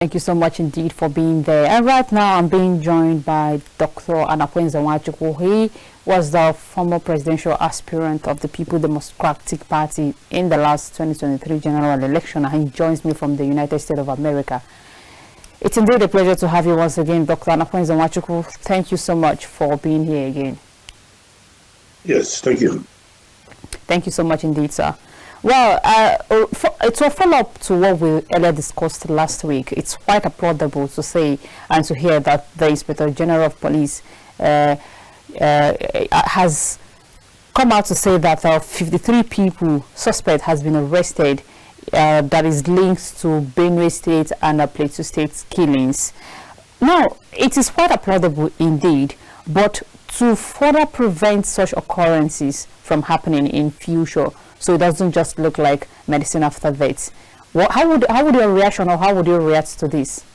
Thank you so much indeed for being there. And right now I'm being joined by Dr. Anakwenzawachukwu. He was the former presidential aspirant of the People Democratic Party in the last 2023 general election, and he joins me from the United States of America. It's indeed a pleasure to have you once again, Dr. Anakwenzawachukwu. Thank you so much for being here again. Yes, thank you. Thank you so much indeed, sir. Well, it's a follow-up to what we earlier discussed last week. It's quite applaudable to say and to hear that the Inspector General of Police has come out to say that 53 people suspect has been arrested that is linked to Benue State and Plateau State killings. Now, it is quite applaudable indeed, but to further prevent such occurrences from happening in future, so it doesn't just look like medicine after death. How would your reaction, or how would you react to this?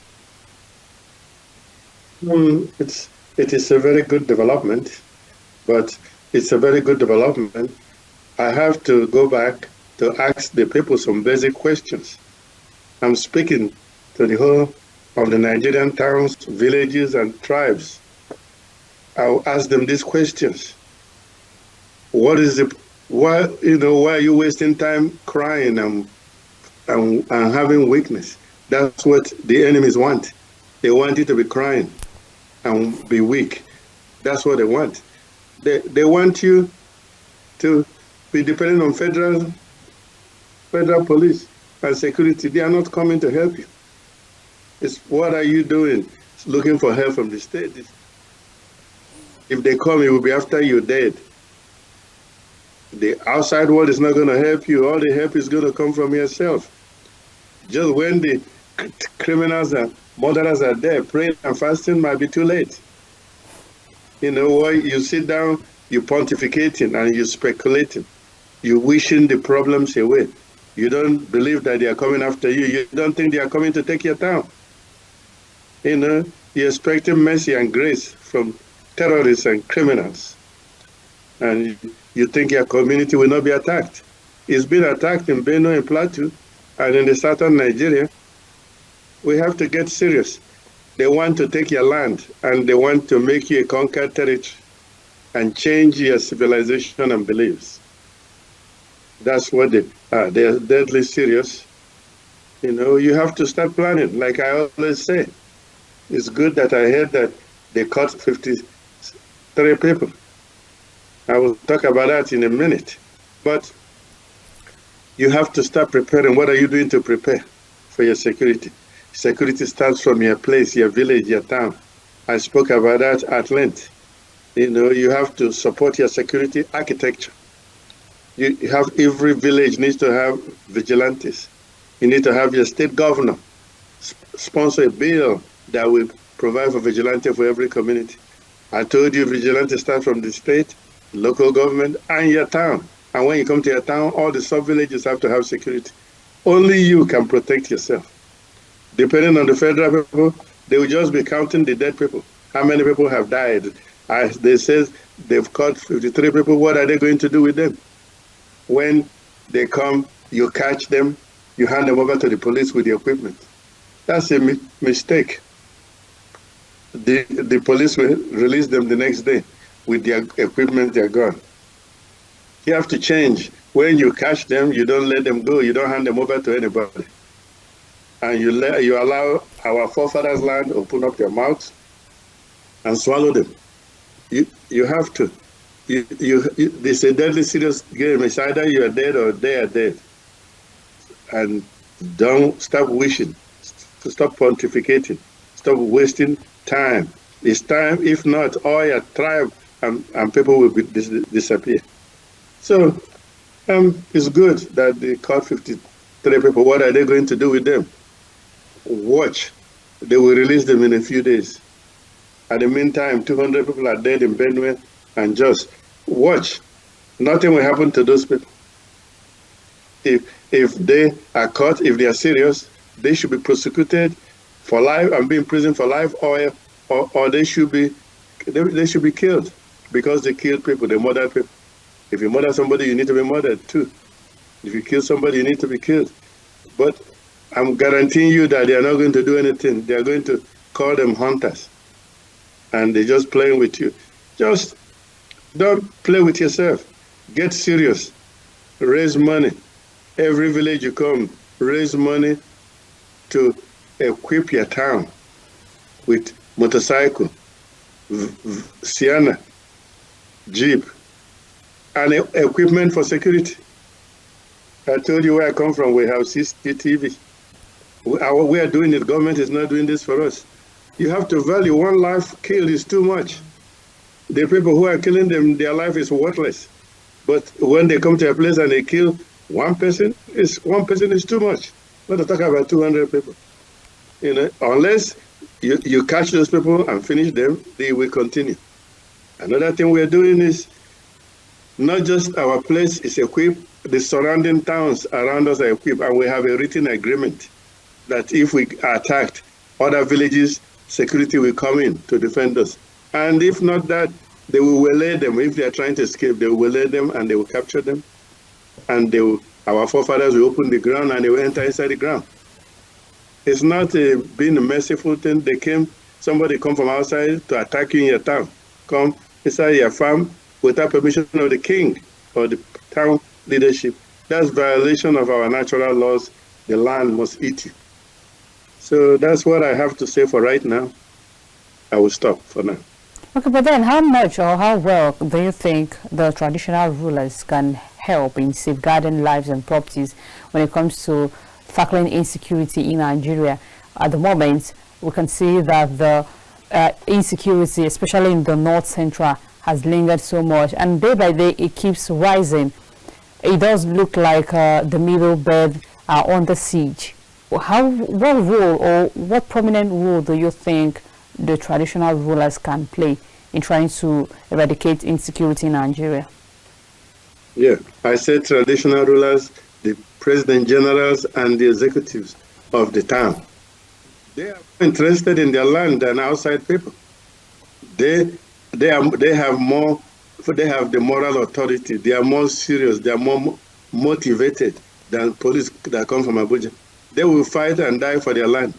It is a very good development, but it's a very good development. I have to go back to ask the people some basic questions. I'm speaking to the whole of the Nigerian towns, villages, and tribes. I'll ask them these questions. What is the why are you wasting time crying and having weakness? That's what the enemies want. They want you to be crying and be weak. That's what they want. They want you to be dependent on federal police and security. They are not coming to help you. It's what are you doing? It's looking for help from the state. If they come, it will be after you're dead. The outside world is not going to help you. All the help is going to come from yourself. Just when the criminals and murderers are there, praying and fasting might be too late. You know why? You sit down, you're pontificating and you're speculating. You're wishing the problems away. You don't believe that they are coming after you. You don't think they are coming to take your town. You know, you're expecting mercy and grace from terrorists and criminals. And you think your community will not be attacked. It's been attacked in Benue and Plateau and in the southern Nigeria. We have to get serious. They want to take your land and they want to make you a conquered territory and change your civilization and beliefs. That's what they are. They are deadly serious. You know, you have to start planning. Like I always say, it's good that I heard that they caught 53 people. I will talk about that in a minute. But you have to start preparing. What are you doing to prepare for your security? Security starts from your place, your village, your town. I spoke about that at length. You know, you have to support your security architecture. You have every village needs to have vigilantes. You need to have your state governor sponsor a bill that will provide for vigilante for every community. I told you vigilante starts from the state, local government, and your town. And when you come to your town, all the sub-villages have to have security. Only you can protect yourself. Depending on the federal people, they will just be counting the dead people. How many people have died? They say they've caught 53 people. What are they going to do with them? When they come, you catch them, you hand them over to the police with the equipment. That's a mistake. The police will release them the next day. With their equipment, they're gone. You have to change. When you catch them, you don't let them go. You don't hand them over to anybody. And you allow our forefathers' land open up their mouths and swallow them. You have to. It's a deadly serious game. It's either you are dead or they are dead. And don't stop wishing. Stop pontificating. Stop wasting time. It's time. If not, all your tribe and people will disappear. So it's good that they caught 53 people. What are they going to do with them? Watch. They will release them in a few days. At the meantime, 200 people are dead in Benue and just watch. Nothing will happen to those people. If they are caught, if they are serious, they should be prosecuted for life and be in prison for life, or they should be killed because they killed people, they murdered people. If you murder somebody, you need to be murdered too. If you kill somebody, you need to be killed. But I'm guaranteeing you that they are not going to do anything. They are going to call them hunters. And they're just playing with you. Just don't play with yourself. Get serious. Raise money. Every village you come, raise money to equip your town with motorcycle, Sienna, Jeep, and equipment for security. I told you where I come from, we have CCTV. We are doing it, government is not doing this for us. You have to value one life killed is too much. The people who are killing them, their life is worthless. But when they come to a place and they kill one person is too much. Not to talk about 200 people. Unless you catch those people and finish them, they will continue. Another thing we're doing is not just our place is equipped, the surrounding towns around us are equipped, and we have a written agreement that if we are attacked, other villages, security will come in to defend us. And if not that, they will waylay them. If they are trying to escape, they will waylay them and they will capture them. And our forefathers will open the ground and they will enter inside the ground. It's not being a merciful thing. Somebody come from outside to attack you in your town. Come inside your farm without permission of the king or the town leadership. That's violation of our natural laws. The land must eat you. So that's what I have to say for right now. I will stop for now. Okay, but then how much or how well do you think the traditional rulers can help in safeguarding lives and properties when it comes to tackling insecurity in Nigeria? At the moment, we can see that the insecurity, especially in the North Central, has lingered so much, and day by day it keeps rising. It does look like the middle belt are under siege. What role or what prominent role do you think the traditional rulers can play in trying to eradicate insecurity in Nigeria? Yeah, I said traditional rulers, the president generals and the executives of the town. They are more interested in their land than outside people. They have the moral authority. They are more serious. They are more motivated than police that come from Abuja. They will fight and die for their land.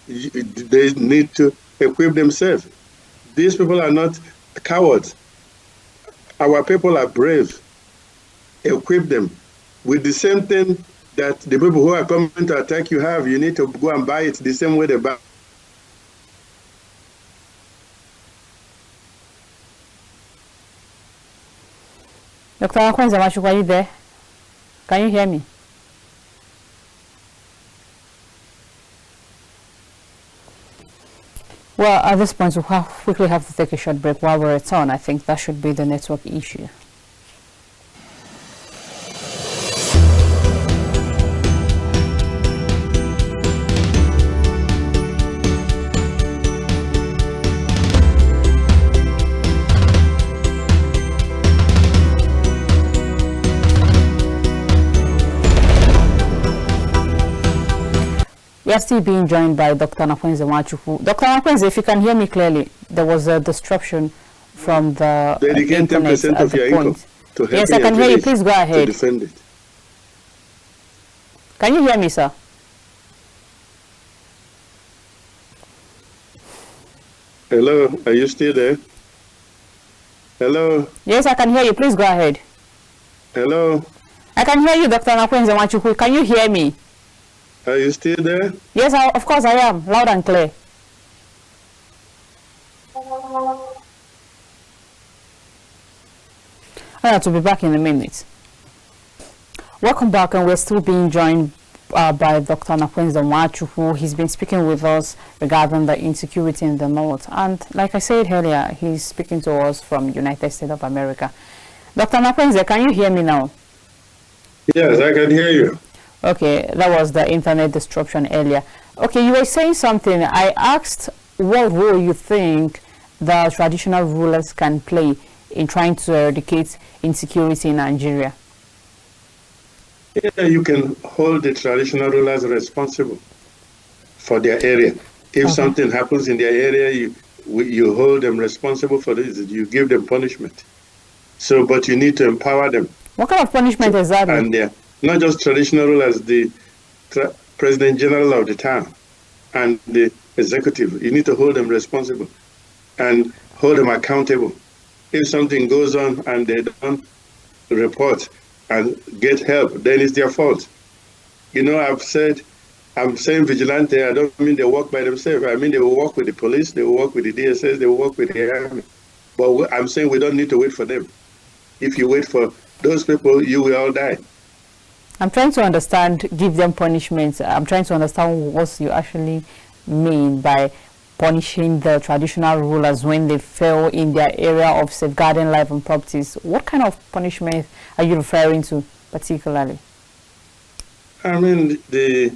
They need to equip themselves. These people are not cowards. Our people are brave. Equip them with the same thing that the people who are coming to attack you have. You need to go and buy it the same way they buy. Dr. Akwenza Machuku, are you there? Can you hear me? Well, at this point, we'll quickly have to take a short break. While we return, I think that should be the network issue. We are still being joined by Dr. Akwenza Machuku. Dr. Akwenza, if you can hear me clearly, there was a disruption from the internet at the point. Yes, I can hear you. Please go ahead. To defend it. Can you hear me, sir? Hello, are you still there? Hello? Yes, I can hear you. Please go ahead. Hello? I can hear you, Dr. Akwenza Machuku. Can you hear me? Are you still there? Yes, of course I am. Loud and clear. I have to be back in a minute. Welcome back, and we're still being joined by Dr. Akwenza Machuku. He's been speaking with us regarding the insecurity in the North. And like I said earlier, he's speaking to us from United States of America. Dr. Akwenza, can you hear me now? Yes, I can hear you. Okay, that was the internet disruption earlier. Okay, you were saying something. I asked what role you think the traditional rulers can play in trying to eradicate insecurity in Nigeria. Yeah, you can hold the traditional rulers responsible for their area. If something happens in their area, you hold them responsible for this. You give them punishment. So, but you need to empower them. What kind of punishment is that? And they're not just traditional rulers, the President General of the town and the executive. You need to hold them responsible and hold them accountable. If something goes on and they don't report and get help, then it's their fault. You know, I'm saying vigilante, I don't mean they work by themselves. I mean they will work with the police, they will work with the DSS, they will work with the army. But I'm saying we don't need to wait for them. If you wait for those people, you will all die. I'm trying to understand, give them punishments. I'm trying to understand what you actually mean by punishing the traditional rulers when they fail in their area of safeguarding life and properties. What kind of punishment are you referring to particularly? I mean, they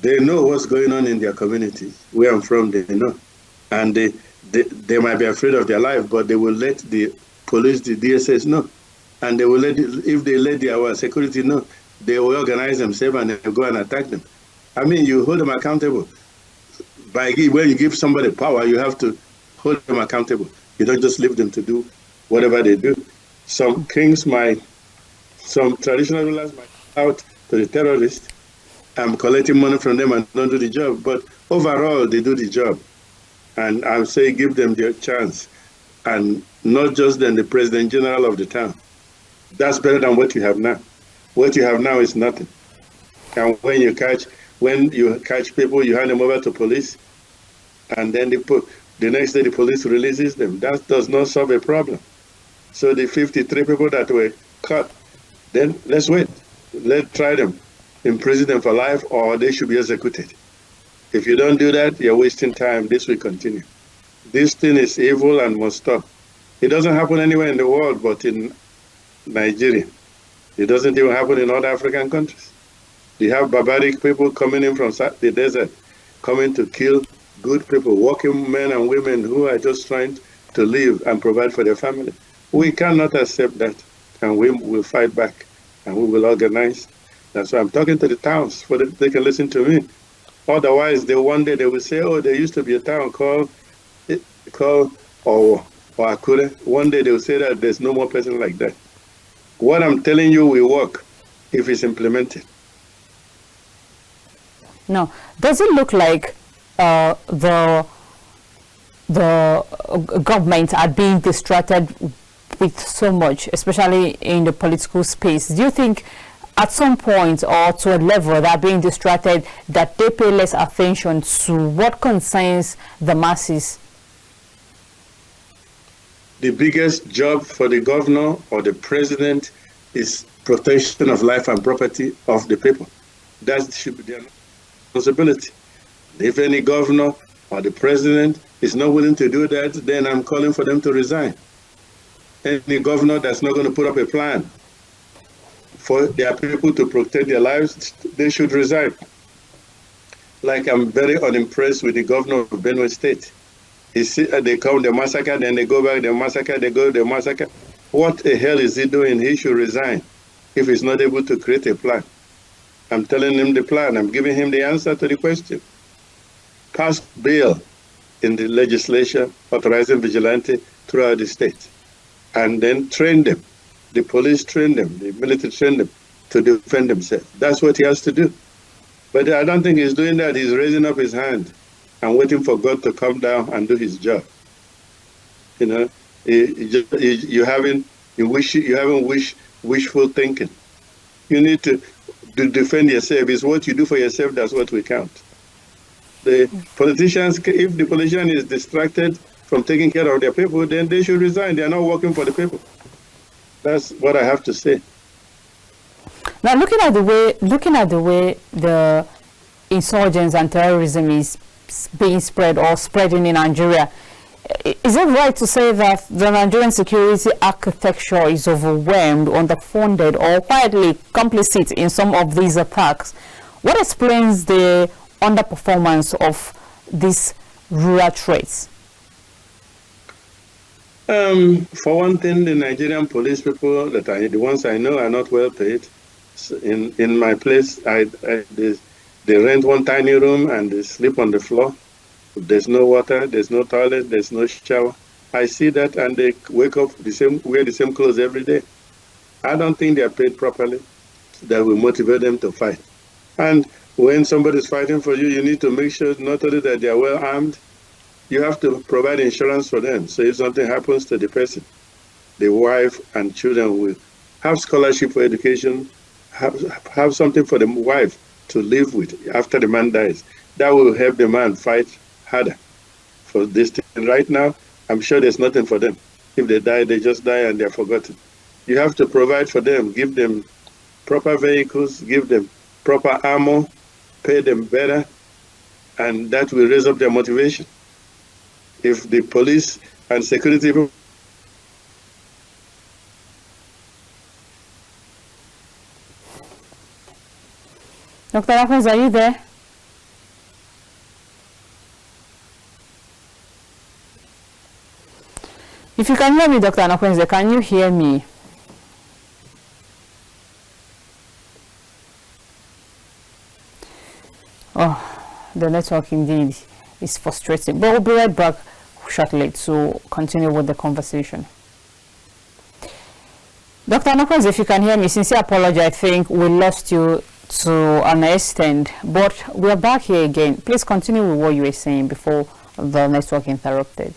know what's going on in their communities. Where I'm from, they know. And they might be afraid of their life, but they will let the police, the DSS know. And they will if they let our security know, they will organize themselves and they'll go and attack them. I mean, you hold them accountable. When you give somebody power, you have to hold them accountable. You don't just leave them to do whatever they do. Some traditional rulers might out to the terrorists. I'm collecting money from them and don't do the job. But overall, they do the job. And I'm saying give them their chance. And not just then the President General of the town. That's better than what you have now. What you have now is nothing. And when you catch people, you hand them over to police, and then the next day the police releases them. That does not solve a problem. So the 53 people that were caught, then let's wait. Let's try them, imprison them for life, or they should be executed. If you don't do that, you're wasting time. This will continue. This thing is evil and must stop. It doesn't happen anywhere in the world but in Nigeria. It doesn't even happen in other African countries. You have barbaric people coming in from the desert, coming to kill good people, working men and women who are just trying to live and provide for their family. We cannot accept that, and we will fight back, and we will organize. That's why I'm talking to the towns, so that they can listen to me. Otherwise, one day they will say, oh, there used to be a town called or Akure. One day they will say that there's no more person like that. What I'm telling you will work if it's implemented. No, does it look like the government are being distracted with so much, especially in the political space? Do you think at some point or to a level that are being distracted, that they pay less attention to what concerns the masses? The biggest job for the governor or the president is protection of life and property of the people. That should be their responsibility. If any governor or the president is not willing to do that, then I'm calling for them to resign. Any governor that's not going to put up a plan for their people to protect their lives, they should resign. Like, I'm very unimpressed with the governor of Benue State. They come, they massacre, then they go back, they massacre, they go, they massacre. What the hell is he doing? He should resign if he's not able to create a plan. I'm telling him the plan. I'm giving him the answer to the question. Pass bill in the legislature authorizing vigilante throughout the state. And then train them. The police train them, the military train them to defend themselves. That's what he has to do. But I don't think he's doing that. He's raising up his hand and waiting for God to come down and do his job. You know, you haven't wishful thinking. You need to defend yourself. It's what you do for yourself that's what we count. The politicians, if the politician is distracted from taking care of their people, then they should resign. They are not working for the people. That's what I have to say. Now, looking at the way the insurgents and terrorism is being spread or spreading in Nigeria, is it right to say that the Nigerian security architecture is overwhelmed, underfunded, or quietly complicit in some of these attacks? What explains the underperformance of these rural threats? For one thing, the Nigerian police people the ones I know are not well paid. So in my place, they rent one tiny room and they sleep on the floor. There's no water, there's no toilet, there's no shower. I see that, and they wake up wear the same clothes every day. I don't think they are paid properly. That will motivate them to fight. And When somebody's fighting for you, you need to make sure not only that they are well armed, you have to provide insurance for them. So if something happens to the person, the wife and children will have scholarship for education, have something for the wife to live with after the man dies. That will help the man fight harder for this thing. Right now, I'm sure there's nothing for them. If they die, they just die and they're forgotten. You have to provide for them, give them proper vehicles, give them proper armor, pay them better, and that will raise up their motivation. If the police and security people Dr. Akwes, are you there? If you can hear me, Dr. Akwes, can you hear me? Oh, the network indeed is frustrating. But we'll be right back shortly to continue with the conversation. Dr. Akwes, if you can hear me, sincere apology, I think we lost you to an extent, but we are back here again. Please continue with what you were saying before the network interrupted.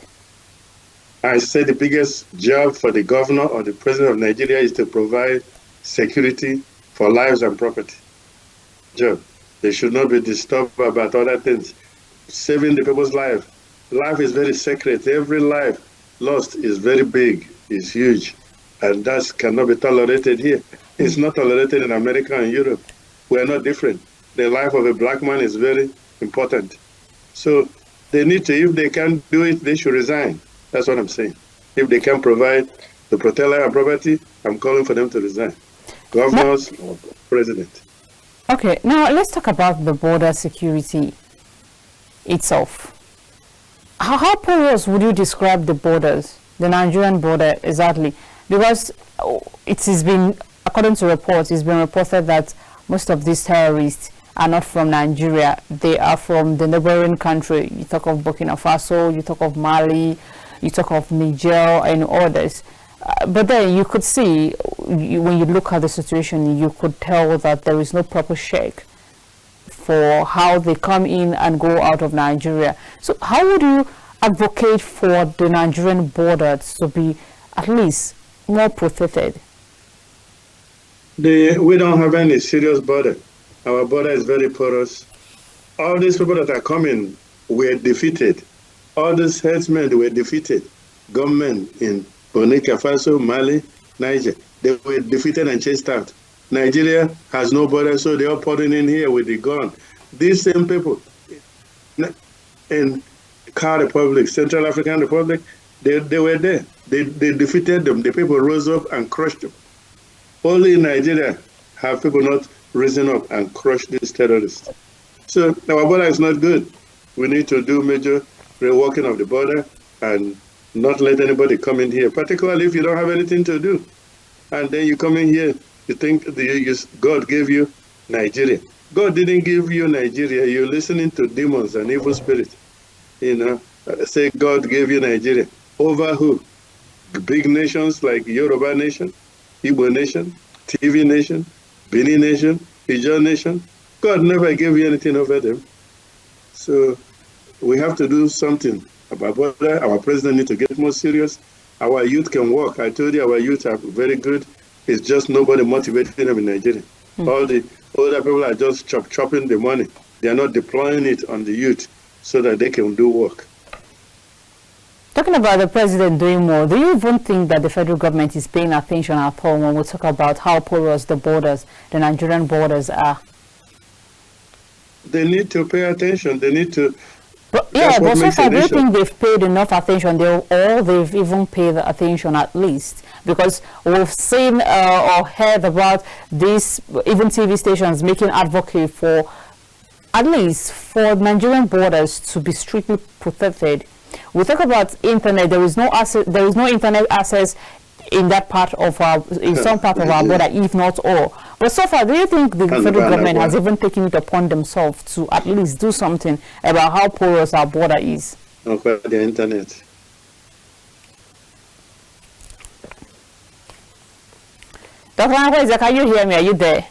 I said the biggest job for the governor or the president of Nigeria is to provide security for lives and property. Job. They should not be disturbed about other things. Saving the people's life. Life is very sacred. Every life lost is very big, is huge, and that cannot be tolerated here. It's not tolerated in America and Europe. We are not different. The life of a black man is very important. So they need to, if they can't do it, they should resign. That's what I'm saying. If they can't provide to protect life and property, I'm calling for them to resign. Governors or president. Okay, now let's talk about the border security itself. How porous would you describe the borders, the Nigerian border exactly? Because it has been, according to reports, it's been reported that most of these terrorists are not from Nigeria. They are from the neighboring country. You talk of Burkina Faso, you talk of Mali, you talk of Niger and others. But then you could see, when you look at the situation, you could tell that there is no proper check for how they come in and go out of Nigeria. So how would you advocate for the Nigerian border to be at least more protected? We don't have any serious border. Our border is very porous. All these people that are coming were defeated. All these headsmen were defeated. Government in Burkina Faso, Mali, Niger, they were defeated and chased out. Nigeria has no border, so they're all pouring in here with the gun. These same people in Car Republic, Central African Republic, they were there. They defeated them. The people rose up and crushed them. Only in Nigeria have people not risen up and crushed these terrorists. So our border is not good. We need to do major reworking of the border and not let anybody come in here, particularly if you don't have anything to do. And then you come in here, you think God gave you Nigeria. God didn't give you Nigeria. You're listening to demons and evil spirits. Say God gave you Nigeria. Over who? Big nations like Yoruba nation, Igbo nation, TV nation, Benin nation, Ijaw nation. God never gave you anything over them. So we have to do something about border. Our president needs to get more serious. Our youth can work. I told you our youth are very good. It's just nobody motivating them in Nigeria. All the older people are just chopping the money. They are not deploying it on the youth so that they can do work. Talking about the president doing more, do you even think that the federal government is paying attention at all when we talk about how porous the borders, the Nigerian borders are? They need to pay attention. They need to. But so far, do you think they've paid enough attention? They've even paid attention at least? Because we've seen or heard about this, even TV stations making advocate for, at least for Nigerian borders to be strictly protected. We talk about internet. There is no internet access in that part of in some part of our border, if not all. But so far, do you think the federal government has even taken it upon themselves to at least do something about how porous our border is? Okay, the internet. Dr. Akwes, can you hear me? Are you there?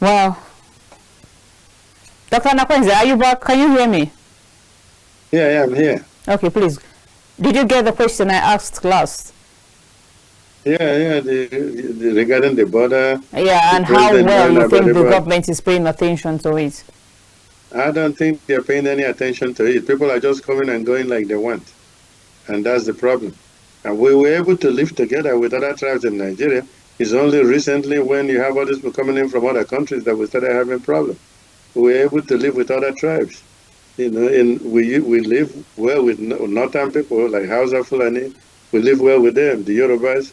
Wow. Dr. Nakwenze, are you back? Can you hear me? Yeah, I'm here. Okay, please. Did you get the question I asked last? Yeah, regarding the border. Yeah, and how well you think the government is paying attention to it? I don't think they're paying any attention to it. People are just coming and going like they want. And that's the problem. And we were able to live together with other tribes in Nigeria. It's only recently when you have all these people coming in from other countries that we started having problems. We were able to live with other tribes. You know, we live well with northern people like Hausa Fulani. We live well with them, the Yorubas.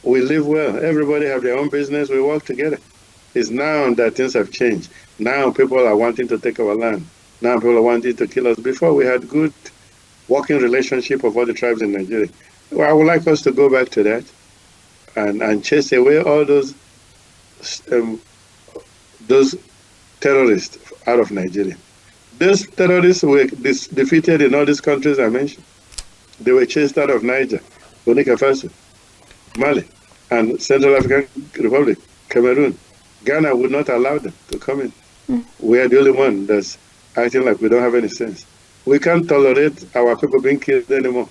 We live well. Everybody have their own business. We work together. It's now that things have changed. Now people are wanting to take our land. Now people are wanting to kill us. Before we had good working relationship of all the tribes in Nigeria. Well, I would like us to go back to that and chase away all those terrorists out of Nigeria. Those terrorists were defeated in all these countries I mentioned. They were chased out of Niger, Burkina Faso, Mali, and Central African Republic, Cameroon. Ghana would not allow them to come in. We are the only one that's acting like we don't have any sense. We can't tolerate our people being killed anymore.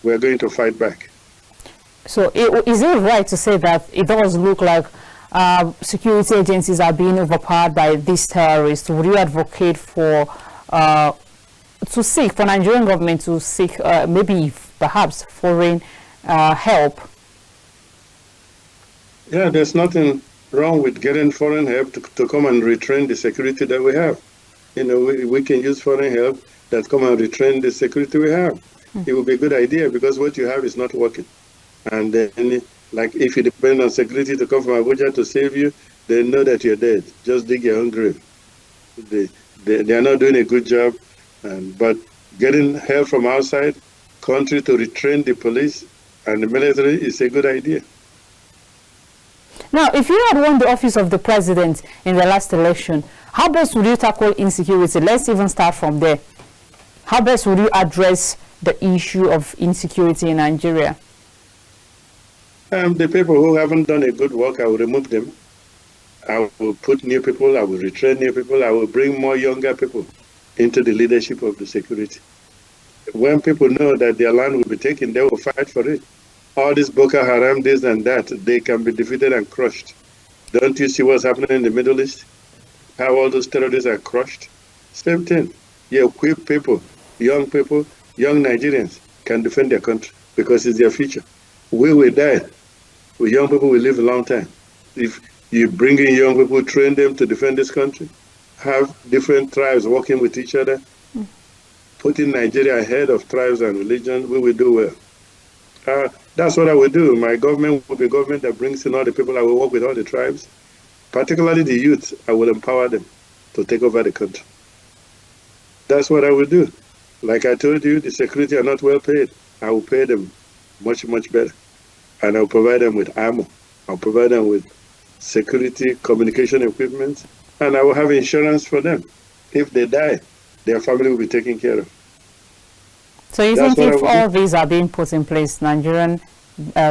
We are going to fight back. So is it right to say that it does look like security agencies are being overpowered by these terrorists? Would you advocate for Nigerian government to seek maybe perhaps foreign help? Yeah, there's nothing wrong with getting foreign help to come and retrain the security that we have. You know, we can use foreign help that come and retrain the security we have. It would be a good idea because what you have is not working. And then, like, if you depend on security to come from Abuja to save you, they know that you're dead. Just dig your own grave. They are not doing a good job. But getting help from outside country to retrain the police and the military is a good idea. Now, if you had won the office of the president in the last election, how best would you tackle insecurity? Let's even start from there. How best would you address the issue of insecurity in Nigeria? The people who haven't done a good work, I will remove them. I will put new people, I will retrain new people, I will bring more younger people into the leadership of the security. When people know that their land will be taken, they will fight for it. All this Boko Haram, this and that, they can be defeated and crushed. Don't you see what's happening in the Middle East? How all those terrorists are crushed? Same thing. You equip people, young Nigerians can defend their country because it's their future. We will die. Young people will live a long time. If you bring in young people, train them to defend this country, have different tribes working with each other, putting Nigeria ahead of tribes and religion, we will do well. That's what I will do. My government will be a government that brings in all the people. I will work with all the tribes, particularly the youth. I will empower them to take over the country. That's what I will do. Like I told you, the security are not well paid. I will pay them much, much better. And I'll provide them with ammo. I'll provide them with security, communication equipment, and I will have insurance for them. If they die, their family will be taken care of. So you think if all these are being put in place, Nigerian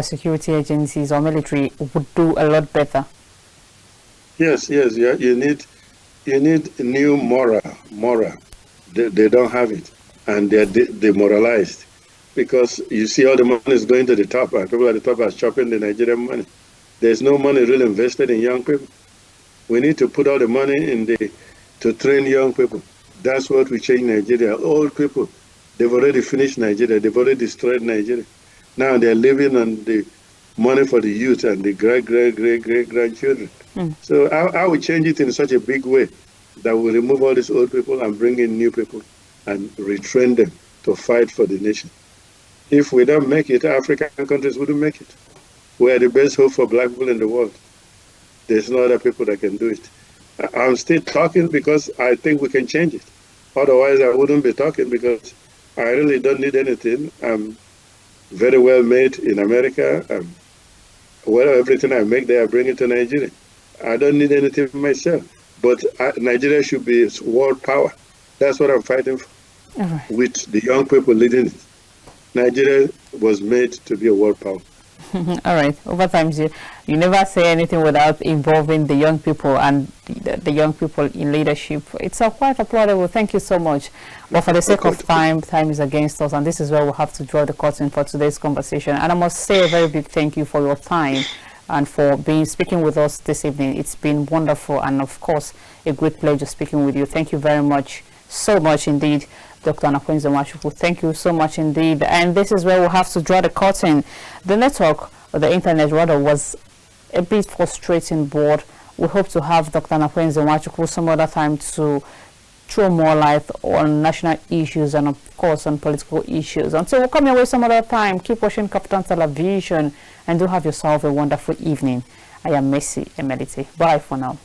security agencies or military would do a lot better? Yes. You need a new moral. They don't have it, and they're demoralized. Because you see all the money is going to the top, and people at the top are chopping the Nigerian money. There's no money really invested in young people. We need to put all the money to train young people. That's what we change Nigeria. Old people, they've already finished Nigeria. They've already destroyed Nigeria. Now they're living on the money for the youth and the great-grandchildren. So I will change it in such a big way that will remove all these old people and bring in new people and retrain them to fight for the nation. If we don't make it, African countries wouldn't make it. We are the best hope for black people in the world. There's no other people that can do it. I'm still talking because I think we can change it. Otherwise, I wouldn't be talking because I really don't need anything. I'm very well made in America. Everything I make there, I bring it to Nigeria. I don't need anything for myself. But Nigeria should be world power. That's what I'm fighting for. With the young people leading it. Nigeria was made to be a world power. All right. Over time, you never say anything without involving the young people and the young people in leadership. It's quite applaudable. Thank you so much. But for the sake of time is against us, and this is where we'll have to draw the curtain for today's conversation. And I must say a very big thank you for your time and for speaking with us this evening. It's been wonderful, and of course, a great pleasure speaking with you. Thank you very much, so much indeed. Dr. Anakwinze Nwachukwu, thank you so much indeed. And this is where we'll have to draw the curtain. The network, or the internet rather, was a bit frustrating, but we hope to have Dr. Anakwinze Nwachukwu some other time to throw more light on national issues and of course on political issues. Until we'll come your way some other time, keep watching Capital Television and do have yourself a wonderful evening. I am Messi Emelite. Bye for now.